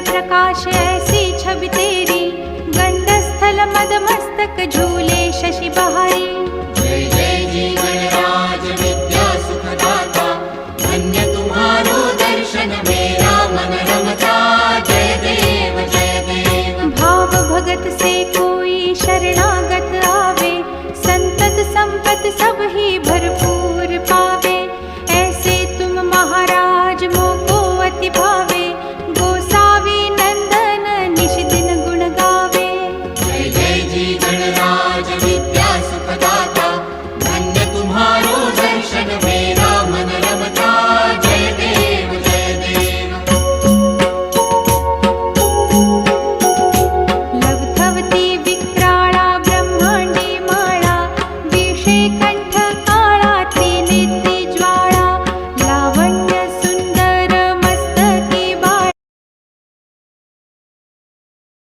प्रकाश ऐसी छवि तेरी, गंडस्थल मद मस्तक झूले शशि बहारी। जय जय जी गणराज विद्या सुखदाता, धन्य तुम्हारो दर्शन में